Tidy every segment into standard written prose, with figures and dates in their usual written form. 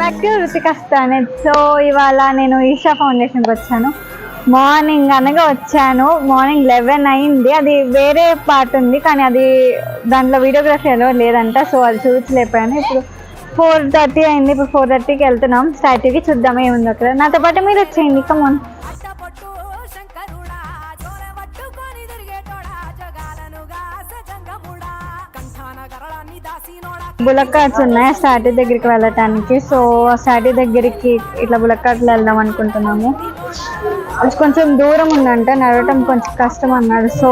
Back to రుతికస్తానే. So ఇవాళ నేను ఈషా ఫౌండేషన్కి వచ్చాను. మార్నింగ్ అనగా వచ్చాను. మార్నింగ్ 11 అయింది. అది వేరే పార్ట్ ఉంది కానీ అది దాంట్లో వీడియోగ్రఫీ ఎలా లేదంట. సో అది చూపించలేకపోయాను. ఇప్పుడు 4:30 అయింది. ఇప్పుడు 4:30కి వెళ్తున్నాం స్టాట్యూకి. చూద్దాం ఏముంది అక్కడ. నాతో పాటు మీరు వచ్చేయండి. కమాన్. బుల్లక్ కార్ట్స్ ఉన్నాయి స్టాట్యూ దగ్గరికి వెళ్ళటానికి. సో ఆ స్టాట్యూ దగ్గరికి ఇట్లా బుల్లక్ కార్ట్లో వెళ్దాం అనుకుంటున్నాము. కొంచెం దూరం ఉందంట, నడవటం కొంచెం కష్టం అన్నాడు. సో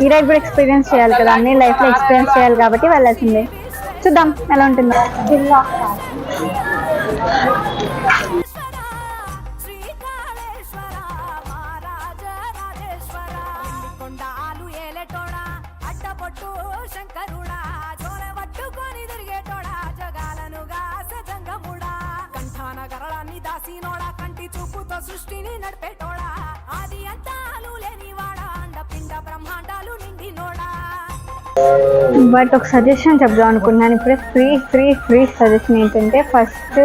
ఈ రైడ్ కూడా ఎక్స్పీరియన్స్ చేయాలి కదా, అన్ని లైఫ్లో ఎక్స్పీరియన్స్ చేయాలి కాబట్టి వెళ్ళాల్సిందే. చూద్దాం ఎలా ఉంటుందో. సృష్టిని నడిపేటోడా, ఆది అంతాలు లేనివాడా, అండపిండ బ్రహ్మాండాలు నిండినోడా. బట్ ఒక సజెషన్ చెప్దాం అనుకున్నాను ఇప్పుడే. ఫ్రీ సజెషన్ ఏంటంటే, ఫస్ట్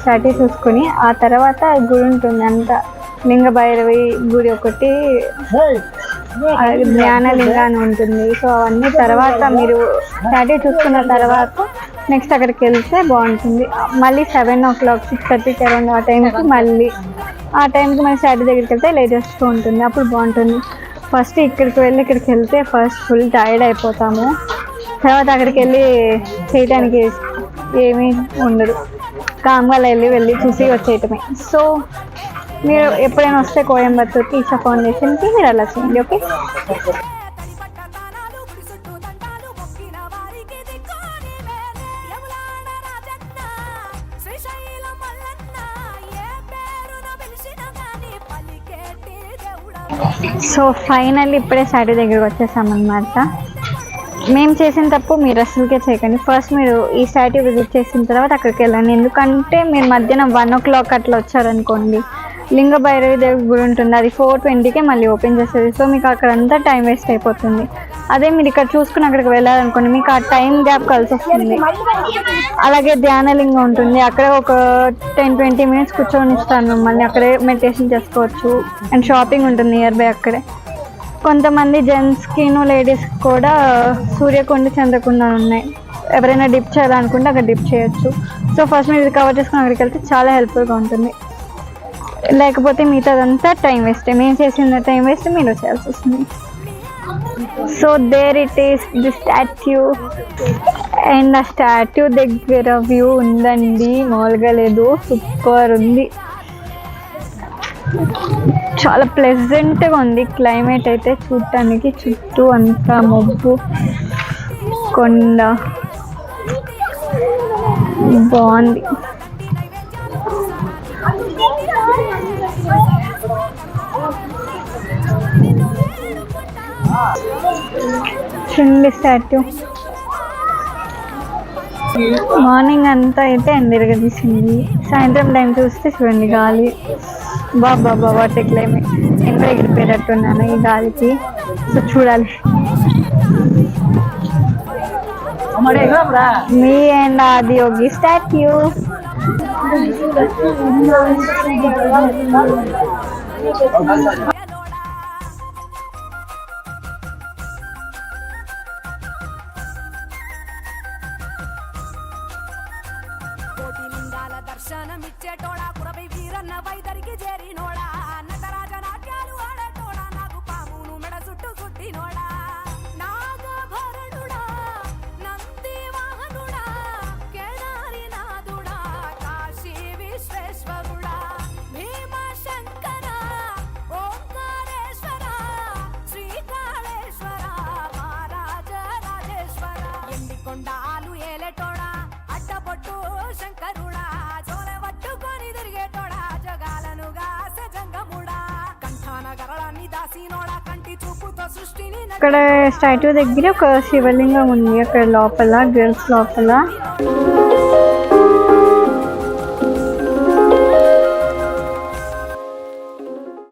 స్టాట్యూ చూసుకొని ఆ తర్వాత గుడి ఉంటుంది అంత. లింగ భైరవి గుడి ఒకటి, జ్ఞానలింగ అని ఉంటుంది. సో అవన్నీ తర్వాత మీరు స్టాట్యూ చూసుకున్న తర్వాత నెక్స్ట్ అక్కడికి వెళ్తే బాగుంటుంది. మళ్ళీ 7 o'clock 6:30 అరౌండ్ ఆ టైంకి మళ్ళీ స్టాట్యూ దగ్గరికి వెళ్తే లేటెస్ట్గా ఉంటుంది, అప్పుడు బాగుంటుంది. ఫస్ట్ ఇక్కడికి వెళ్తే ఫస్ట్ ఫుల్ టైర్డ్ అయిపోతాము. తర్వాత అక్కడికి వెళ్ళి చేయటానికి ఏమీ ఉండదు. కామ్గా వెళ్ళి చూసి వచ్చేయటమే. సో మీరు ఎప్పుడైనా వస్తే కోయంబత్తూర్కి ఈషా ఫౌండేషన్కి మీరు అలా చేయండి. ఓకే. సో ఫైనల్లీ ఇప్పుడే స్టాట్యూ దగ్గరికి వచ్చేసామన్నమాట. మేము చేసిన తప్పు మీరు అసలుకే చేయకండి. ఫస్ట్ మీరు ఈ స్టాట్యూ విజిట్ చేసిన తర్వాత అక్కడికి వెళ్ళండి. ఎందుకంటే మీరు మధ్యాహ్నం 1 o'clock అట్లా వచ్చారనుకోండి, లింగ భైరవి దేవి గుడి ఉంటుంది, అది 4:20కే మళ్ళీ ఓపెన్ చేస్తుంది. సో మీకు అక్కడంతా టైం వేస్ట్ అయిపోతుంది. అదే మీరు ఇక్కడ చూసుకుని అక్కడికి వెళ్ళాలనుకోండి, మీకు ఆ టైం గ్యాప్ కలిసి వస్తుంది. అలాగే ధ్యానలింగం ఉంటుంది, అక్కడే ఒక 10-20 minutes కూర్చొని ఇస్తాను మిమ్మల్ని. అక్కడే మెడిటేషన్ చేసుకోవచ్చు. అండ్ షాపింగ్ ఉంటుంది నియర్ బై అక్కడే. కొంతమంది జెంట్స్కిను లేడీస్కి కూడా సూర్యకుండ చంద్రకుండ ఉన్నాయి. ఎవరైనా డిప్ చేయాలనుకుంటే అక్కడ డిప్ చేయొచ్చు. సో ఫస్ట్ మీరు ఇది కవర్ చేసుకుని అక్కడికి వెళ్తే చాలా హెల్ప్ఫుల్గా ఉంటుంది. లేకపోతే మిగతాదంతా టైం వేస్ట్. మేము చేసిన టైం వేస్ట్ మీరు చేయాల్సి వస్తుంది. So there it is the statue. And ఆ స్టాట్యూ దగ్గర వ్యూ ఉందండి, మామూలుగా లేదు, సూపర్ ఉంది. చాలా ప్లెజెంట్గా ఉంది. క్లైమేట్ అయితే చూడటానికి చుట్టూ అంతా మబ్బు, కొండ, బాగుంది. చూడండి స్టాట్యూ. మార్నింగ్ అంతా అయితే ఎండగా తీసింది. సాయంత్రం టైం చూస్తే చూడండి గాలి, బాబా వాట్ ఏ క్లైమేట్. నేను కూడా ఎగిరిపోయేటట్టున్నాను ఈ గాలికి. సో చూడాలి. మీ అండ్ ఆది యోగి స్టాట్యూ. దర్శనమిచ్చేటోడా, కురవై వీరన్న వైదరికి చేరినోడా, నటరాజ నాట్యాలు ఆడేటోడా, నాకు పామును మెడ చుట్టూ కుట్టినోడా, నాగభరణుడా, నంది వాహనుడా, కేదారి నాథుడా, కాశీ విశ్వేశ్వరుడా, భీమ శంకర, ఓంకారేశ్వర, శ్రీకాళేశ్వర, మహారాజ రాజేశ్వర, ఎండికొండాలు ఏలేటోడా, అడ్డబొట్టు శంకరుడా, పట్టుకొని తిరిగేటోడా, జగాలనుగా సజంగముడా, కంఠాన గరళాన్ని దాసినోడా, కంటి చూపుతో సృష్టిని. ఇక్కడ స్టాట్యూ దగ్గర ఒక శివలింగం ఉంది. అక్కడ లోపల గర్ల్స్ లోపల